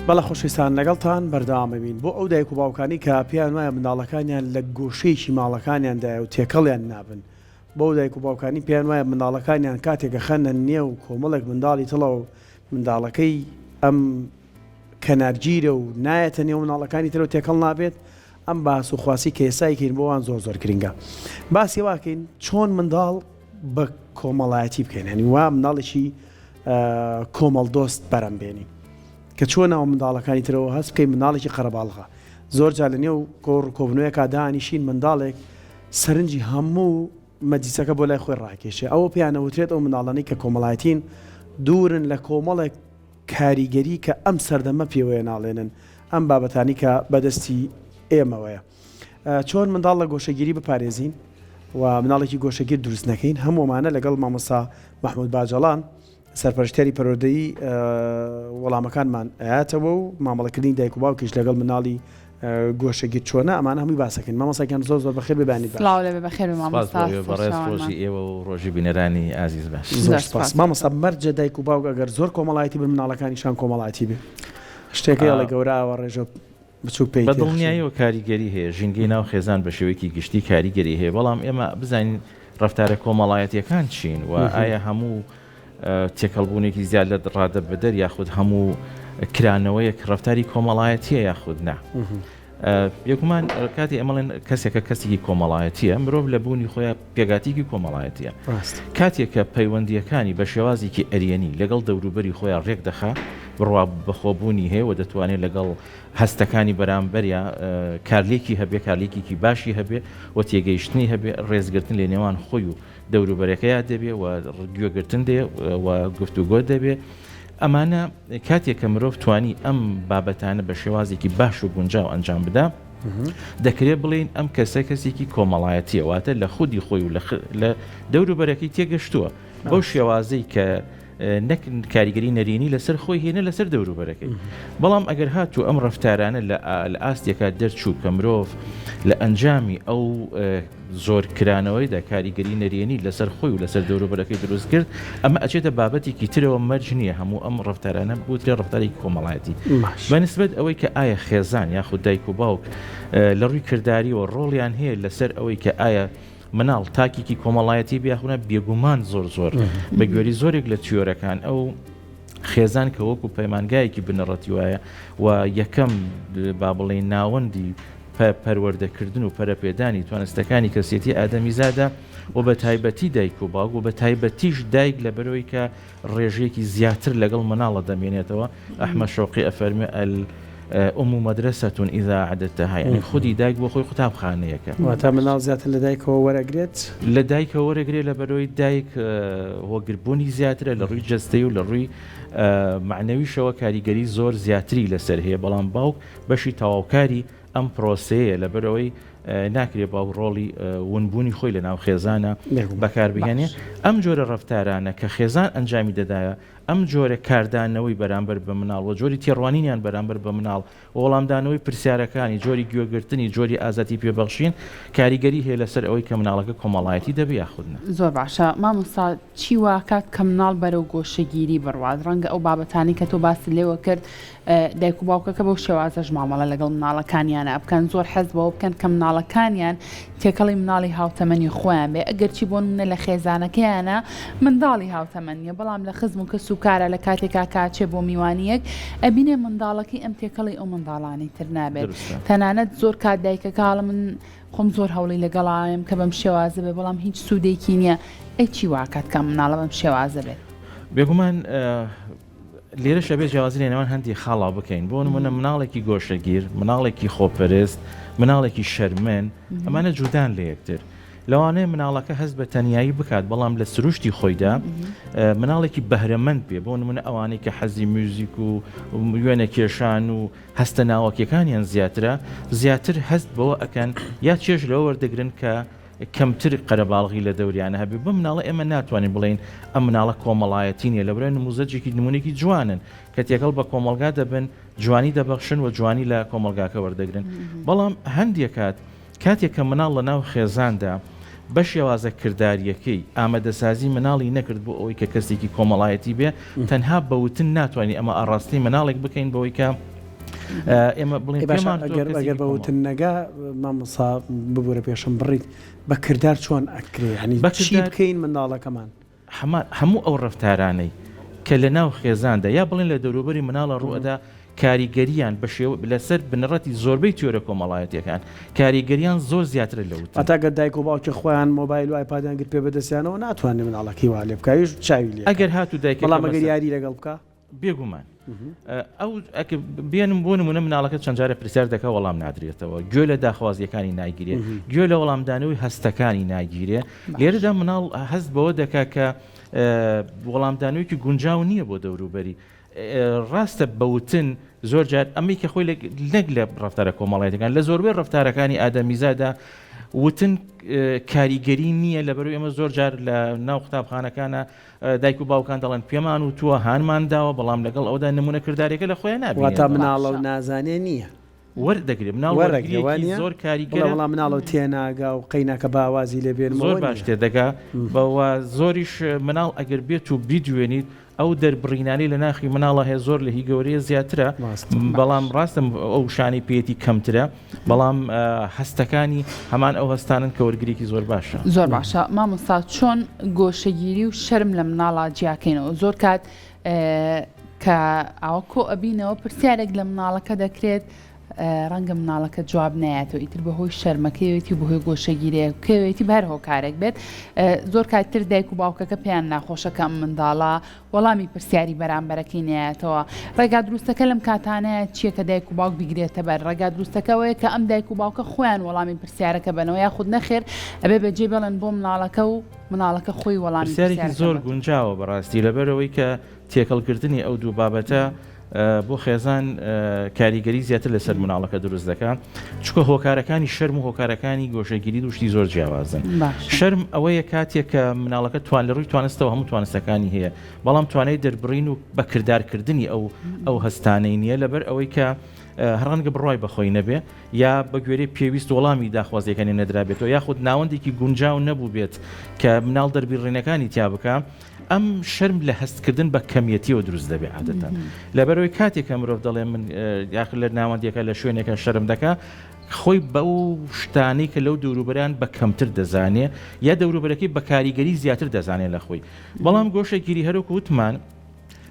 بەڵە خۆشویستان لەگەڵتان بەردەوامەبین بۆ ئەو دایک و باوکانی کە پێیان وایە منداڵەکانیان لە گۆشەیەکی ماڵەکانیاندایە و تێکەڵیان نابن. بۆ دایک و باوکانی پێیان وایە منداڵەکانیان کاتێکە خەنە نێ و کۆمەڵێک منداڵی تڵە و منداڵەکەی ئەم کەنارگیرە و نایەتە نێو مناڵەکانی ترەوە تێکەڵ نابێت. ئەم باس و خواسی کێسایکەین بۆوان زۆر گرنگە. باسی واکەین چۆن منداڵ بە کۆمەڵایەتی بکەین، هەنی وا منداڵێکی کۆمەڵ دۆست بەرەمبێنی کە چۆن ئەو منداڵەکانی ترەوە هەست بکەین منداڵێکی قەرەباڵغا. زۆر جا لە نێو کۆبنەوەیەکا دانیشین منداڵێک سەرنجی هەموو مەجلیسەکە بۆ لای خۆی ڕاکێشێ. ئەوە پێیانەوترێت ئەو منداڵانەی کە کۆمەڵایەتین دوورن لە کۆمەڵێک کاریگەری کە ئەم سەردەمە پێوەیە ناڵێنن ئەم بابەتانی کە بەدەستی ئێمەوەیە. چۆن منداڵ لە گۆشەگیری بپارێزین و مناڵێکی گۆشەگیر دروست نەکەین، هەموومانە لەگەڵ مامۆستا محمود باجەڵان سەرپەرشتیاری پەروەردەیی وەڵامەکانمان ئاەتەوە و مامەڵەکردنی دایک و باوکیش لەگەڵ مناڵی گۆشەگیر چۆنە ئەمانە هەمووی باسەکەین. مامۆستاکان زۆر بەخێر ببانیت. بەخێر ڕۆژی ئێوە و ڕۆژی بینەرانی ئازیز باش. مامۆستا مەرجە دایک و باوک ئەگەر زۆر کۆمەڵایەتی بن مناڵەکانیشان کۆمەڵایەتی بێ شتێکی لە گەوراوە ڕێژە بچوو پێی بەدڵنیاییەوە کاریگەری هەیە، ژینگەی ناو خێزان بە شێوەیەکی گشتی کاریگەری هەیە، بەڵام ئێمە بزانین ڕەفتارە کۆمەڵایەتیەکان چین و ئایا هەموو تێکەڵبوونێکی زیاد لە ڕادە بەدەر یاخود هەموو کرانەوەیەک ڕەفتاری کۆمەڵایەتیە یاخود نا. یەکمان کاتی ئەمەڵێن کەسێکە کەسێکی کۆمەڵایەتیە مرۆڤ لە بوونی خۆیان پێگاتێکی کۆمەڵایەتیە. کاتێکە پەیوەندیەکانی بە شێوازێکی ئەریەنی لەگەڵ دەوروبەری خۆیان ڕێک دەخا بڕوا بەخۆبوونی هەیە و دەتوانێت لەگەڵ هەستەکانی بەرامبەریا کارلێکی هەبێ کارلێکێکی باشی هەبێ و تێگەیشتنی هەبێ ڕێزگرتن لە نێوان خۆی و دەوروبەرەکەیان دەبێ و گوێگرتن دێ و گفتوگۆ دەبێ. ئەمانە کاتێککە مرۆڤ توانی ئەم بابەتانە بە شێوازێکی باش و گونجاو ئەنجام بدا دەکرێت بڵین ئەم کەسێکی کۆمەڵایەتیە واتە لە خودی خۆی و لە دەوروبەرەکەی تێگەشتووە بەو شێوازەی کە نەک کاریگەری نەرینی لەسەر خۆی هێنە لەسەر دەوروبەرەکەی. بەڵام ئەگەر هاتوو ئەم ڕەفتارانە لە ئاستێکا دەرچوو کە مرۆڤ لە ئەنجامی ئەو زۆر کرانەوەیدا کاریگەری نەرێنی لەسەر خۆی و لەسەر دەوروبەرەکەی دروست کرد، ئەمە ئەچێتە بابەتێکی ترەوە مەرج نییە هەموو ئەم ڕەفتارانە بوترێ ڕەفتارێکی کۆمەڵایەتی بەنسبەت ئەوەی کە ئایا خێزان یاخود دایک و باوک لە ڕووی کردداری و ڕۆڵیان هەیە لەسەر ئەوەی کە ئایا مناڵ تاکیکی کۆمەڵایەتی بیاخونە بێگومان زۆر بە گوێری زۆرێک لە تیۆرەکان ئەو خێزان کە وەکو پەیمانگایەکی بنەڕەتی وایە و یەکەم با بڵێن ناوەندی پەروەردەکردن و پەرەپێدانی توانستەکانی کەسێتی ئادەمیزادە و بە تایبەتی دایک و باوک و بە تایبەتیش دایک لە بەرەوەی کە ڕێژەیەکی زیاتر لەگەڵ مناڵە دەمێنێتەوە. ئەحمەد شەوقی ئەفەرمێ ئەم مەدرسەتون ئیذا عەدەدتەها، یعنی خودی دایک بۆ خۆی قوتابخانەیەکە واتە مناڵ زیاتر لە دایکەوە وەرەگرێت لە دایکەوە وەرەگرێت لە بەرەوەی دایک هۆگربوونی زیاترە لە ڕووی جەستەی و لە ڕووی معنەویشەوە کاریگەری زۆر زیاتری لەسەر هەیە، بەڵام باوک بەشی تەواوکاری ئەم پرۆسەیە لە بەرەوەی ناکرێت باو ڕۆڵی ونبوونی خۆی لە ناو خێزانە بەکاربهێنێ. ئەم جۆرە ڕەفتارانە کە خێزان ئەنجامی دەدایە ئەم جۆرە کاردانەوەی بەرامبەر بە مناڵ و جۆری تێڕوانینیان بەرامبەر بە مناڵ و وەڵامدانەوەی پرسیارەکانی جۆری گوێگرتنی جۆری ئازاتی پێبەخشین کاریگەری هەیە لەسەر ئەوەی کە مناڵەکە کۆمەڵایەتی دەبێ یاخودنە. زۆر باشە مامۆستا چی واکات کە مناڵ بەرەو گۆشەگیری بڕوات؟ ڕەنگە ئەو بابەتانی کە تۆ باسی لێوە کرد دایک و باوکەکە بەو شێوازەش مامەڵە لەگەڵ مناڵەکانیانە بکەن زۆر حەز بەوە بکەن کە مناڵەکانیان تێکەڵی مناڵی هاوتەمەنی خۆیان بێ. ئەگەرچی بۆ منە لە خێزانەکەیانە منداڵی هاوتەمەنیە بەڵام لە خزم و کەس و کارە لە کاتێکا کاچێ بۆ میوانیەک ئەبینێ منداڵەکەی ئەم تێکەڵی ئەو منداڵانی تر نابێت. تەنانەت زۆر کات دایکەکەڵە من خۆم زۆر هەوڵی لەگەڵایم کە بەم شێوازە بێ بەڵام هیچ سوودێکی نییە. ئەی چی واکات کە مناڵە بەم شێوازە بێت؟ بێگومان لێرە شەبێ جیاوازی لێنەوەن هەندی خاڵا بکەین بۆ نمونە مناڵێکی گۆشەگیر، مناڵێکی خۆپەرست، مناڵێکی شەرمێن، ئەمانە جودان لە یەکتر. لەوانەیە مناڵەکە هەست بە تەنیایی بکات بەڵام لە سروشتی خۆیدا مناڵێکی بەهرەمەند بێ بۆ نمونە ئەوانەی کە حەزی میوزیک و وێنە کێشان و هەستە ناوەکیەکانیان زیاتر هەست بەوە ئەکەن یا چێژ لەوە وەردەگرن کە کەمتر قەرەباڵغی لە دەوریانە هەبێ. بە مناڵە ئێمە ناتوانین بڵین ئەم مناڵە کۆمەڵایەتی نیە، لەبەرای نموزەجێکی نمونێکی جوانن کە تێکەڵ بە کۆمەلگا دەبن جوانی دەبەخشن و جوانی لە کۆمەلگاکە وەردەگرن. بەڵام هەندێک کاتێک کە مناڵ لە ناو خێزاندا بە شێوازە کرداریەکەی ئامادەسازی مناڵی نەکرد بۆ ئەوەی کە کەسێکی کۆمەڵایەتی بێ، تەنها بەوتن ناتوانانی ئەمە ئاڕاستی مناڵێک بکەین بەوەی کە ئێمە بڵێن ئەگەر بەوتن نەگا مامۆستا ببوورە پێشم بڕیت بە کردار چۆن ئەکرێ هەنی چی بکەین منداڵەکەمان هەموو ئەو ڕفتارانەی کە لە ناو خێزاندا یا بڵێن لە دەوروبەری مناڵە ڕوئەدا کاریگەریان لەسەر بنەڕەتی زۆربەی تیۆرە کۆمەڵایەتیەکان کاریگەریان زۆر زیاتر لەوت ئەتاگە دایک و باوکی خۆیان مۆبایل و ئایپادیان گرت پێ بەدەستیانەوە ناتوانێت مناڵەکەی وا لێ بکایش چاوی لێ ئەگەر هاتو دایک بەڵام ئەگەر یاری لەگەڵ بکە بێگومان ئەو بێنم بۆ نمونە مناڵەکە چەند جارە پرسیار دەکە وەڵام نادرێتەوە گوێ لە داخوازیەکانی ناگیرێ گوێ لە وەڵامدانەوەی هەستەکانی ناگیرێ لێرەدا مناڵ هەست بەوە دەکا کە وەڵامدانەوەیکی گونجاو نییە بۆ دەوروبەری ڕاستە بەوتن زۆر جار ئەمەی کە خۆی لەک لە ڕفتارە کۆمەڵایەتەکان لە زۆربەی ڕفتارەکانی ئادەمیزادا وتن کاریگەری نییە لەبەرەوەی ئەمە زۆر جار لە ناو قوتابخانەکانە دایک و باوکان دەڵێن پێمان و تووە هانمان داوە بەڵام لەگەڵ ئەودا نمونە کردارێکە لە خۆیان نابێت واتە مناڵە و نازانێ نییە وەردەگرێت مناڵ زۆر کاریگەرە بەڵام مناڵە تێناگا و قەیناکە باوازی لێ بێن زۆر باش تێدەگا بەوە زۆریش مناڵ ئەگەر بێت و بیدوێنیت ئەو دەربڕینانی لە ناخی مناڵە هەیە زۆر لە هی گەورەیە زیاترە بەڵام ڕاستم ئەو شانی پێێتی کەمترە بەڵام هەستەکانی هەمان ئەو هەستانن کە وەرگریکی زۆر باشە زۆر باشە مامۆستا چۆن گۆشەگیری و شەرم لە مناڵە جیاکەینەوە زۆر کات کە ئەوە کۆ ئەبینەوە پرسیارێک لە مناڵەکە دەکرێت ڕەنگە مناڵەکە جواب نایەتەوە ئیتر بەهۆی شەرمەکەیەتی بەهۆی گۆشەگیریەکەوێتی بەر هۆکارێک بێت زۆر کاتتر دایک و باوکەکە پێیان ناخۆشەکە منداڵە وەڵامی پرسیاری بەرامبەرەکەی نایەتەوە ڕێگا دروستەکە لەم کاتانەیە چییە کە دایک و باوک بیگرێتە بەر ڕێگا دروستەکەەوەیە کە ئەم دایک و باوکە خۆیان وەڵامی پرسیارەکە بنەوە یاخود نەخێر ئەبێ بەجێ بڵێن بۆ مناڵەکە و مناڵەکە خۆی وەڵامی پرسیارێکی زۆر گونجاوە بەڕاستی لەبەرەوەی کە تێکەڵکردنی ئەو دوو بابەتە بۆ خێزان کاریگەری زیاتر لەسەر مناڵەکە دروست دەکات چکە هۆکارەکانی شەرم و هۆکارەکانی گۆشەگیری دوشتی زۆر جیاوازن شەرم ئەوەیە کاتێک کە مناڵەکە توان لە ڕووی توانستەوە هەموو توانستەکانی هەیە بەڵام توانای دەربڕین و بەکردارکردنی ئەو هەستانەی نییە لەبەر ئەوەی کە هەڕەنگە بڕای بەخۆی نەبێ یا بە گوێرەی پێویست وەڵامی داخوازیەکانی نەدرابێتەوە یاخود ناوەندێکی گونجاو نەبوو بێت کە مناڵ دەربڕینەکانی تیا بکە ئەم شەرم لە هەستکردن بە کەمیەتیەوە دروست دەبێت عادەتەن لەبەرەوەی کاتێک کە مرۆڤ دەڵێ من یاخ لە ناوەندێکە لە شوێنێکە شەرم دەکا خۆی بەو شتانەی کە لەو دەوروبەران بە کەمتر دەزانێ یا دەوروبەرەکەی بە کاریگەری زیاتر دەزانێت لە خۆی بەڵام گۆشەگیری هەروکو وتمان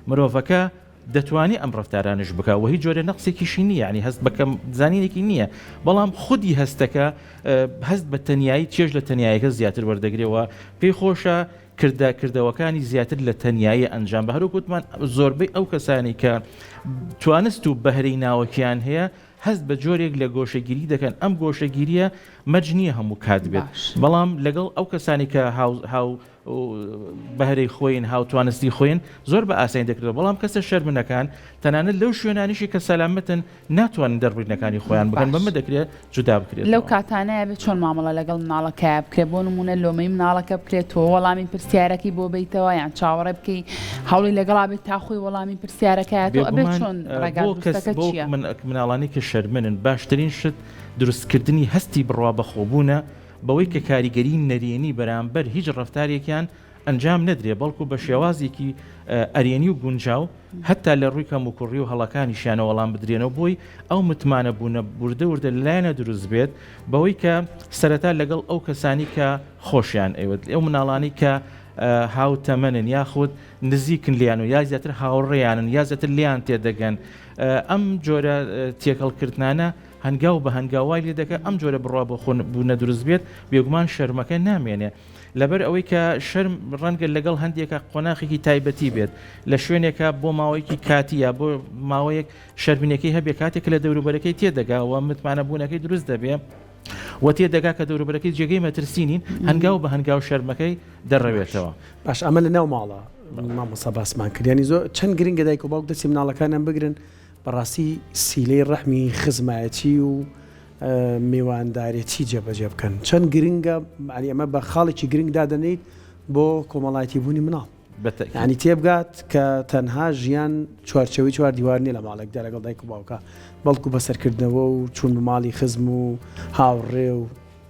مرۆڤەکە دەتوانێت ئەم ڕفتارانش بکە و هیچ جۆرە نەقسێکیشی نییە ینی هەست بەکەم زانینێکی نییە بەڵام خودی هەستەکە هەست بە تەنیایی چێژ لە تەنیاییەکە زیاتر وەردەگرێەوە پێی خۆشە کردەوەکانی زیاتر لە تەنیایی ئەنجام بە هەروکوتمان زۆربەی ئەو کەسانی کە توانست و بەهرەی ناوەکیان هەیە هەست بە جۆرێک لە گۆشەگیری دەکەن ئەم گۆشەگیریە مەجنیە هەموو کات بێت بەڵام لەگەڵ ئەو کەسانی کە هاو بەهرەی خۆین هاوتوانستی خۆین زۆر بە ئاسایی دەکرێتەوە بەڵام کەسە شەرمنەکان تەنانەت لەو شوێنانیشی کە سەلامەتن ناتوانن دەربڕینەکانی خۆیان بکەن بەمە دەکرێت جودا بکرێت لەو کاتانەیە بێت چۆن مامەڵە لەگەڵ مناڵەکە بکرێت بۆ نمونە لۆمەی مناڵەکە بکرێتەوە وەڵامی پرسیارەکەی بۆ بیتەوە یان چاوەڕێ بکەی هەوڵی لەگەڵا بێت تا خۆی وەڵامی پرسیارەکەیەوە ئەبێت چۆن ڕێگاکە چییە مناڵانی کە شەرمنن باشترین شت دروستکردنی هەستی بڕوا بەخۆبوونە بەوەی کە کاریگەری نەرێنی بەرامبەر هیچ ڕفتارێکیان ئەنجام نەدرێ بەڵکو بە شێوازێکی ئەرێنی و گونجاو هەتا لە ڕووی کەم و کوڕی و هەڵەکانیشیانە وەڵام بدرێنەوە بۆی ئەو متمانە بوونە بوردە وردە لایەنە دروست بێت بەوەی کە سەرەتا لەگەڵ ئەو کەسانی کە خۆشیان ئەوێت ئەو مناڵانی کە هاوتەمەنن یاخود نزیکن لیان و یا زیاتر هاوڕێیانن یا زیاتر لیان تێدەگەن ئەم جۆرە تێکەڵکردانە هەنگاو بە هەنگاوای لێ دەکە ئەم جۆرە بڕوا بۆ خۆن بوونە دروست بێت بێگومان شەرمەکە نامێنێ لەبەر ئەوەی کە شەرم ڕەنگە لەگەڵ هەندێکە قۆناغێکی تایبەتی بێت لە شوێنێکە بۆ ماوەیەکی کاتی یا بۆ ماوەیەک شەرمینەکەی هەبێ کاتێک لە دەوروبەرەکەی تێدەگاوە متمانە بوونەکەی دروست دەبێت و تێدەگا کە دەوروبەرەکەی جێگەی مەترسینین هەنگاو بە هەنگاو شەرمەکەی دەڕەوێتەوە باش ئەمە لە ناو ماڵە مامۆستا باسمان کردیانی زۆر چەند گرنگە دایک و باوک دەچی مناڵەکانیان بگرن بەڕاستی سیلەی ڕەحمی خزمایەتی و میواندارێتی جێبەجێ بکەن چەند گرنگە ئەمە بە خاڵێکی گرنگ دادەنیت بۆ کۆمەڵایەتی بوونی مناڵ ینی تێبگات کە تەنها ژیان چوارچەوەی چوار دیوار نیە لە ماڵێکدا لەگەڵ دایک و باوکە بەڵکو بەسەرکردنەوە و چوون ماڵی خزم و هاوڕێ و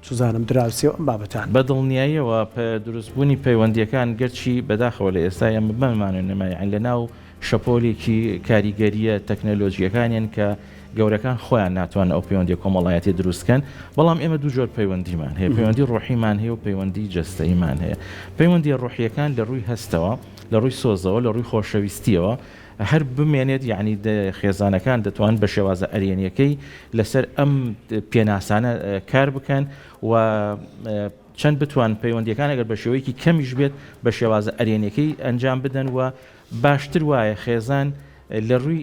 سوزانم دراوسێ و ئەم بابەتان بە دڵنیاییەوە دروستبوونی پەیوەندیەکان گەرچی بەداخەوە لە ئێستا ئەمە بمانێن نەمایان لە ناو شەپۆلێکی کاریگەریە تەکنەلۆژیەکانیان کە گەورەکان خۆیان ناتوان ئەو پەیوەندی کۆمەڵایەتی دروستکەن بەڵام ئێمە دوو جۆر پەیوەندیمان هەیە پەیوەندی ڕۆحیمان هەیە و پەیوەندی جەستەییمان هەیە پەیوەندی ڕۆحیەکان لە ڕووی هەستەوە لە ڕووی سۆزەوە لە ڕووی خۆشەویستیەوە هەر بمێنێت یعنی خێزانەکان دەتوان بە شێوازە ئەرێنیەکەی لەسەر ئەم پێناسانە کار بکەن و چەند بتوان پەیوەندیەکان ئەگەر بە شێوەیەکی کەمیش بێت بە شێوازە ئەرێنیەکەی ئەنجام بدەن و باشتر وایە خێزان لە ڕووی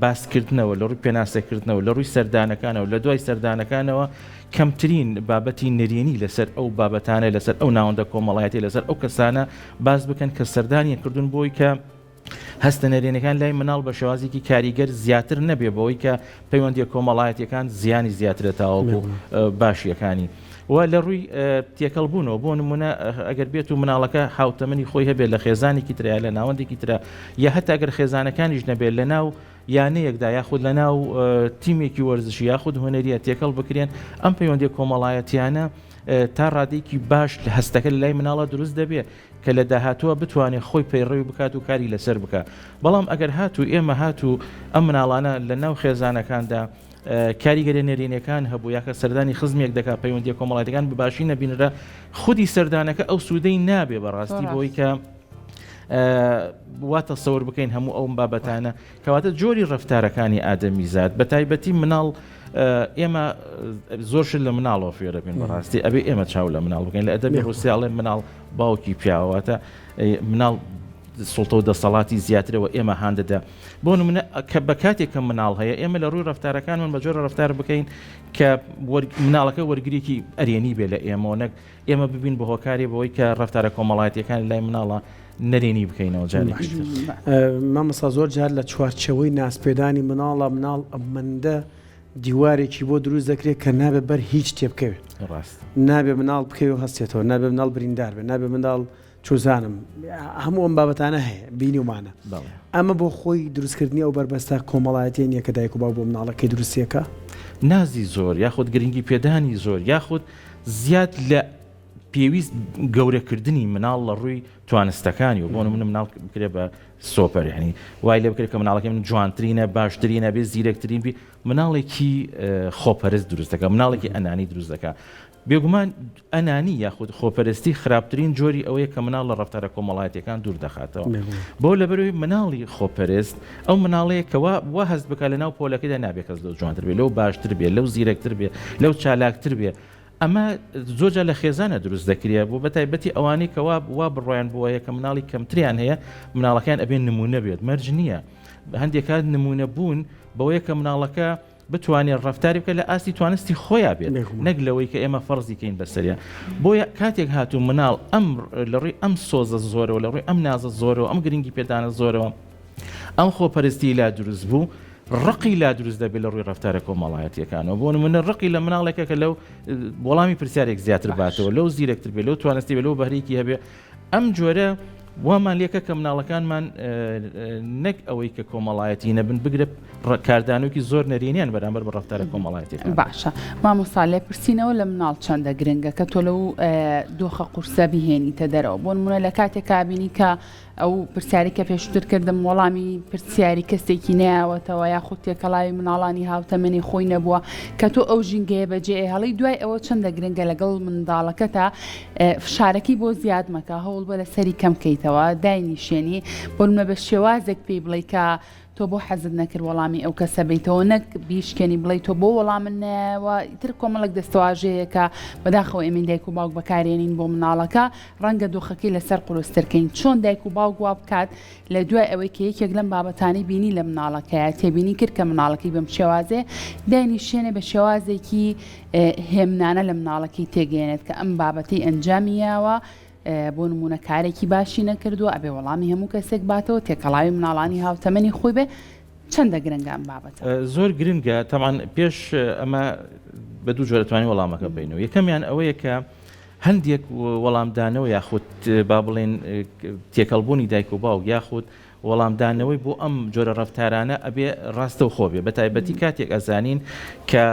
باسکردنەوە لە ڕووی پێناسەکردنەوە لە ڕووی سەردانەکانەوە لە دوای سەردانەکانەوە کەمترین بابەتی نەرێنی لەسەر ئەو بابەتانە لەسەر ئەو ناوەندە کۆمەڵایەتی لەسەر ئەو کەسانە باز بکەن کە سەردانیان کردوون بۆی کە هەستە نەرێنەکان لای مناڵ بە شێوازێکی کاریگەر زیاتر نەبێ بەوەی کە پەیوەندی کۆمەڵایەتیەکان زیانی زیاترە تاوەکو باشیەکانی و لە ڕووی تێکەڵبوونەوە بۆ نمونە ئەگەر بێت و مناڵەکە هاوتەمەنی خۆی هەبێت لە خێزانێکی تریا لە ناوەندێکی ترە یا هەتا ئەگەر خێزانەکانیش نەبێت لە ناو یانەیەکدا یاخود لە ناو تیمێکی وەرزشی یاخود هوەنەریە تێکەڵ بکرێن ئەم پەیوەندی کۆمەڵایەتیانە تا ڕادێکی باش لە هەستەکە لە لای مناڵە دروست دەبێت کە لە داهاتووە بتوانێت خۆی پەیڕەوی بکات و کاری لەسەر بکات بەڵام ئەگەر هاتوو ئێمە هاتوو ئەم مناڵانە لە ناو خێزانەکاندا کاریگەری نەرێنیەکان هەبوو یاکە سەردانی خزمێک دەکات پەیوەندی کۆمەڵایەتیەکان بباشی نەبینرە خودی سەردانەکە ئەو سوودەی نابێ بەڕاستی بۆی کە واتە سەور بکەین هەموو ئەوم بابەتانە کەواتە جۆری ڕەفتارەکانی ئادەمیزاد بە تایبەتی مناڵ ئێمە زۆرش لە مناڵەوە فێرە بین بەڕاستی ئەبێ ئێمە چاو لە مناڵ بکەین لە ئەدەبی ڕوسیاڵێ مناڵ باوکی پیاوەتە مناڵ سڵتە و دەسەڵاتی زیاترەوە ئێمە هاندەدا بۆ نمونە کە بە کاتێک کە مناڵ هەیە ئێمە لە ڕووی ڕەفتارەکانمان بە جۆرە ڕەفتار بکەین کە مناڵەکە وەرگریکی ئەرێنی بێ لە ئێمەونەک ئێمە ببین بە هۆکاری بەوەی کە ڕەفتارە کۆمەڵایەتیەکان لای مناڵە نەرێنی بکەینەوە جارێکی مامەسا زۆر جار لە چوارچەوەی ناسپێدانی مناڵە مناڵ ئەمەندە دیوارێکی بۆ دروست دەکرێت کە نابێت بەر هیچ تێبکەوێت نابێ مناڵ بکەوە هەستێتەوە نابێ مناڵ بریندار بێت نابێ مناڵ چوزانم هەموو ئەم بابەتانە هەیە بینی ومانە ئەمە بۆ خۆی دروستکردنی ئەو بربەستە کۆمەڵایەتیە نیە کە دایک و باو بۆ مناڵەکەی دروستیەکە نازی زۆر یاخود گرنگی پێدانی زۆر یاخود زیاد لە پێویست گەورەکردنی مناڵ لە ڕووی توانستەکانی و بۆ نمونە مناڵ بکرێ بە سۆپەر یعنی وای لێ بکرێت کە مناڵەکەی من جوانترینە باشترینە بێ زیرەکترین بی مناڵێکی خۆپەرست دروست دەکات مناڵێکی ئەنانی دروست دەکات بێگومان ئەنانی یاخود خۆپەرستی خراپترین جۆری ئەوەیە کە مناڵ لە ڕەفتارە کۆمەڵایەتیەکان دوور دەخاتەوە بۆ لەبەرەوەی مناڵی خۆپەرست ئەو مناڵەیە کەوا وا هەست بکات لە ناو پۆلەکەیدا نابێت کەس لەو جوانتر بێت لەو باشتر بێت لەو زیرەکتر بێت لەو چالاکتر بێت ئەمە زۆرجار لە خێزانە دروست دەکرێت بۆ بەتایبەتی ئەوانەی کەوا وا بڕۆیان بۆیە کە مناڵی کەمتریان هەیە مناڵەکان ئەبێن نمونە بێت مەرج نییە هەندێک کات نمونە بوون بەوەیە کە مناڵەکە بتوانێت ڕەفتاری بکە لە ئاستی توانستی خۆیان بێت نەک لەوەی کە ئێمە فەرزیکەین بەسەریە بۆیە کاتێک هاتوو مناڵ ئەم لە ڕووی ئەم سۆزە زۆرەوە لە ڕووی ئەم نازە زۆرەوە ئەم گرنگی پێدانە زۆرەوە ئەم خۆپەرستی لا دروست بوو ڕقی لا دروست دەبێت لە ڕووی ڕەفتارە کۆمەڵایەتیەکانەوە بۆ نمونە ڕقی لە مناڵێکە کە لەو وەڵامی پرسیارێک زیاتر باتەوە لەو زیرەکتر بێت لەو توانستی بێت لەو بەهرێکی هەبێ ئەم جۆرە وامان لێکە کە مناڵەکانمان نەک ئەوەی کە کۆمەڵایەتی نەبن بگرێت کاردانوکی زۆر نەرێنیان بەرامبەر بە ڕەفتارە کۆمەڵایەتیەکان باشە مامۆستا لێ پرسینەوە لە مناڵ چەندە گرنگە کە تۆ لەو دۆخە قورسە بیهێنیتە دەرەوە بۆ نمونە لە کاتێک کابینی کە ئەو پرسیاری کە پێشتر کردم وەڵامی پرسیاری کەسێکی نایەوەتەوە یاخود تێکەڵاوی مناڵانی هاوتەمەنی خۆی نەبووە کە تۆ ئەو ژینگەیە بەجێ هەڵی دوای ئەوە چەندە گرنگە لەگەڵ منداڵەکە تا فشارەکەی بۆ زیاد مەکە هەوڵ بە لەسەری کەم بکەیتەوە داینیشێنی بۆ نمە بە شێوازێک پێی بڵێ کە تۆ بۆ حەزت نەکرد وەڵامی ئەو کەسە بیتەوە نەک بیشکێنی بڵێ تۆ بۆ وەڵام من نایەوە ئیتر کۆمەڵک دەستەواژەیە کە بەداخەوە ئێمە دایک و باوک بەکارێنین بۆ مناڵەکە ڕەنگە دۆخەکەی لەسەر قورسترکەین چۆن دایک و باوک وا بکات لە دوای ئەوەی کە یەکێک لەم بابەتانی بینی لە مناڵەکەیە تێبینی کرد کە مناڵەکەی بەم شێوازێ داینیشێنێ بە شێوازێکی هێمنانە لە مناڵەکەی تێگەێنێت کە ئەم بابەتی ئەنجامیاوە بۆ نمونە کارێکی باشی نەکردووە ئەبێ وەڵامی هەموو کەسێک باتەوە تێکەڵاوی مناڵانی هاوتەمەنی خۆی بێ چەندە گرنگان بابەتە زۆر گرنگە تەمان پێش ئەمە بە دوو جۆرەتوانی وەڵامەکە بینەوە یەکەمیان ئەوەیە کە هەندێک وەڵامدانەوە یاخود با بڵێن تێکەڵبوونی دایک و باوک یاخود وەڵامدانەوەی بۆ ئەم جۆرە ڕەفتارانە ئەبێ ڕاستە و خۆبێ بە تایبەتی کاتێک ئەزانین کە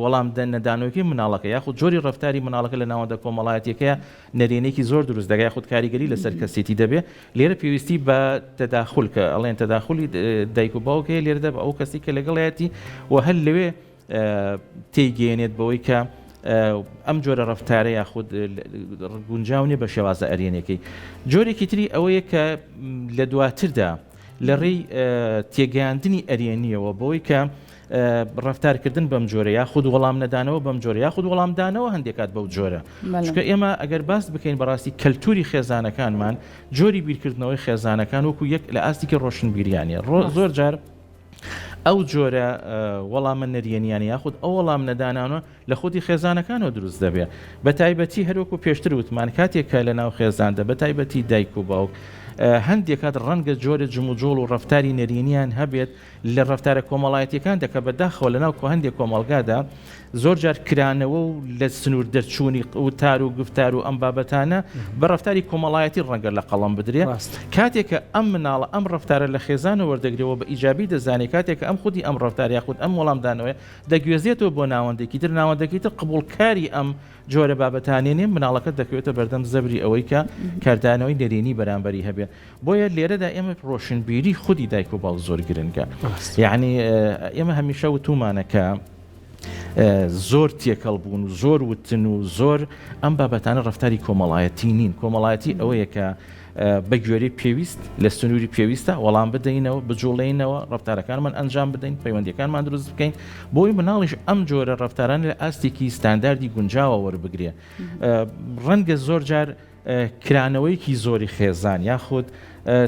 وەڵام نەدانەوەی مناڵەکە یاخود جۆری ڕەفتاری مناڵەکە لە ناوەندە کۆمەڵایەتەکەیە نەرێنێکی زۆر دروست دەگای خود کاریگەری لەسەر کەسێتی دەبێ لێرە پێویستی بە تەداخل کە ئەڵێن تەداخلی دایک و باوکەیە لێرە دەبێ ئەو کەسی کە لەگەڵایەتی و هەر لەوێ تێیگەێنێت بەوەی کە ئەم جۆرە ڕەفتارە یاخود گونجاو نیە بە شێوازە ئەرێنەکەی. جۆرێکی تری ئەوەیە کە لە دواتردا لە ڕێی تێگەیاندنی ئەرێنیەوە بەوەی کە ڕەفتارکردن بەم جۆرە یاخود وەڵام نەدانەوە بەم جۆرە یاخود وەڵامدانەوە هەندێکات بەو جۆرە چونکە ئێمە ئەگەر باس بکەین بەڕاستی کەلتوری خێزانەکانمان جۆری بیرکردنەوەی خێزانەکان وەکو یەک لە ئاستێکی ڕۆشنبیریانە زۆر جار ئەو جۆرە وەڵامە نەریێنیانی یاخود ئەو وەڵام نەدانانەوە لە خودی خێزانەکانەوە دروست دەبێت بە تایبەتی هەروەکو پێشتر وتمان کاتێکە لە ناو خێزاندا بە تایبەتی دایک و باوک هەندێکات ڕەنگە جۆرە جموجۆڵ و ڕەفتاری نەرێنیان هەبێت لە ڕەفتارە کۆمەڵایەتیەکان دەکە بەداخەوە لە ناو هەندێک کۆمەڵگادا زۆر جار کرانەوە و لە سنوور دەرچوونی وتار و گفتار و ئەم بابەتانە بە ڕەفتاری کۆمەڵایەتی ڕەنگە لە قەڵەم بدرێت کاتێکە ئەم مناڵە ئەم ڕەفتارە لە خێزانە وەردەگرێەوە بە ئیجابی دەزانێت کاتێکە ئەم خودی ئەم ڕەفتار یاخود ئەم وەڵامدانەوەی دەگوێزێتەوە بۆ ناوەندێکی تر ناوەندێکی تر قبولکاری ئەم جۆرە بابەتانێنێ مناڵەکە دەکەوێتە بەردەم زەبری ئەوەی کە کاردانەوەی نەرێنی بەرامبەری هەبێ بۆیە لێرەدا ئێمە ڕۆشنبیری خودی دایک و باوک زۆر گرنگە یعنی ئێمە هەمیشە وتومانەکە زۆر تێکەڵ بوون و زۆر وتن و زۆر ئەم بابەتانە ڕەفتاری کۆمەڵایەتی نین کۆمەڵایەتی ئەوەیە کە بە گوێرەی پێویست لە سنووری پێویستە وەڵام بدەینەوە بجوڵێنەوە ڕەفتارەکانمان ئەنجام بدەین پەیوەندیەکانمان دروست بکەین بۆی مناڵیش ئەم جۆرە ڕەفتاران لە ئاستێکی ستانداردی گونجاوە وەربگرێ ڕەنگە زۆر جار کرانەوەیکی زۆری خێزان یاخود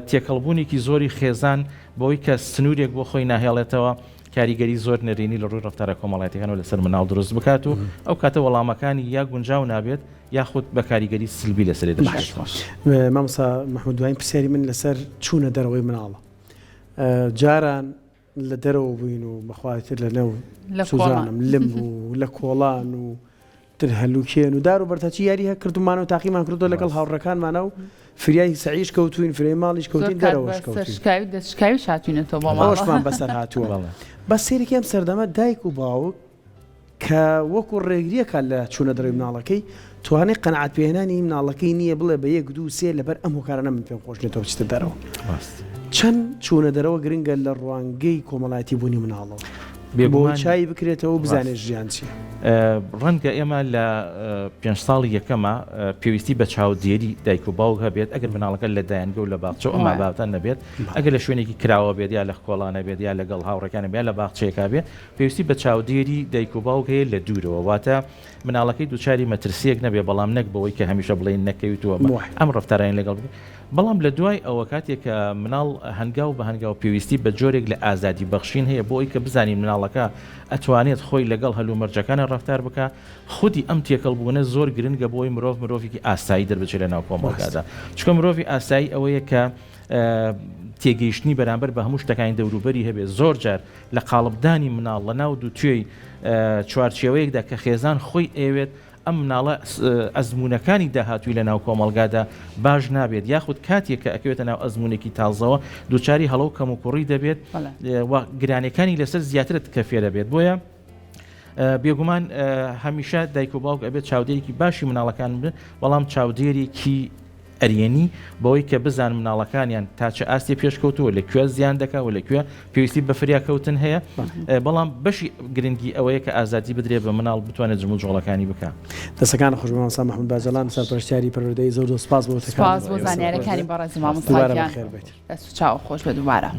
تێکەڵبوونێکی زۆری خێزان بۆی کە سنوورێک بۆ خۆی ناهێڵێتەوە کاریگەری زۆر نەرێنی لە ڕووی ڕەفتارە کۆمەڵایەتیەکانەوە لەسەر مناڵ دروست بکات و ئەو کاتە وەڵامەکانی یا گونجاو نابێت یاخود بە کاریگەری سلبی لەسەرێ دەشێت. مامۆستا مەحموود دوایین پرسیاری من لەسەر چوونە دەرەوەی مناڵە جاران لە دەرەوە بووین و بەخواتر لە نەو سوزانم لم و لە کۆڵان و تر هەلوکێن و دار و بەرتەچی یاری هە کردومانە و تاقیمان کردو لەگەڵ هاوڕەکانمانە و فریای سەعیش کەوتوین فریای ماڵیش کەوتین دەرەوەش کەوتین دەستشکاوی شاتوینەتەوە بۆ ماڵەوەشمان بەسەر هاتووە بە سێرێکی ئەم سەردەمە دایک و باوک کە وەکو ڕێگریەکە لە چوونە دەرەوەی مناڵەکەی توانێت قەنەعات پێهێنانی مناڵەکەی نییە بڵێ بە یەک دوو سێ لەبەر ئەم هۆکارانە من پێم خۆش نێتەوە بچیتە دەرەوە چەند چوونە دەرەوە گرنگە لە ڕوانگەی کۆمەڵایەتی بوونی مناڵەوە بۆ چای بکرێتەوە بزانێت ژیان چیە ڕەنگە ئێمە لە 5 ساڵی یەکەمە پێویستی بە چاودێری دایک و باوک هەبێت ئەگەر مناڵەکە لە دایانگە و لە باخچە ئەمە بابەتان نەبێت ئەگەر لە شوێنێکی کراوە بێت یا لە خۆڵانە بێت یا لەگەڵ هاوڕەکانە بێت لە باخچەیەکا بێت پێویستی بە چاودێری دایک و باوک هەیە لە دوورەوە واتە مناڵەکەی دووچاری مەترسیەک نەبێ بەڵام نەک بەوەی کە هەمیشە بڵێن نەکەویتوە ئەم ڕەفتارین لەگەڵ بەڵام لە دوای ئەوە کاتێکە مناڵ هەنگاو بە هەنگاو پێویستی بە جۆرێک لە ئازادی بەخشین هەیە بۆ ئەوی کە بزانین مناڵەکە ئەتوانێت خۆی لەگەڵ هەلومەرجەکانە ڕەفتار بکە خودی ئەم تێکەڵبوونە زۆر گرنگە بۆی مرۆڤێکی ئاسایی دەربچێت لە ناو کۆمەڵگادا چونکە مرۆڤی ئاسایی ئەوەیە کە تێگەیشتنی بەرامبەر بە هەموو شتەکانی دەوروبەری هەبێت زۆر جار لە قاڵبدانی مناڵ لە ناو دوو توێی چوارچێوەیەکدا کە خێزان خۆی ئەوێت ئەم مناڵە ئەزمونونەکانی داهاتووی لە ناو کۆمەڵگادا باش نابێت یاخود کاتێک کە ئەکەوێتە ناو ئەزمونێکی تازەوە دووچاری هەڵەو کەم و کوڕی دەبێت گرانەکانی لەسەر زیاترت کە فێرە بێت بۆیە بێگومان هەمیشە دایک و باوک ئەبێت چاودێرێکی باشی مناڵەکان بن بەڵام چاودێرێکی ئەرێنی بەوەی کە بزان مناڵەکانیان تاچە ئاستی پێشکەوتووە لەکوێ زیان دەکا و لەکوێ پێویستی بە فریاکەوتن هەیە بەڵام بەشی گرنگی ئەوەیە کە ئازادی بدرێ بە مناڵ بتوانێت جمو جۆڵەکانی بکە. دەستەکان خۆش مامۆستا مەحموود باجەڵان سەرپەرشتیاری پەروەردەی زۆر سوپاس بۆ سپاس بۆ زانیاریەکانی بەڕێزی مامۆستاکان دەست و چاو خۆش بە دووبارە.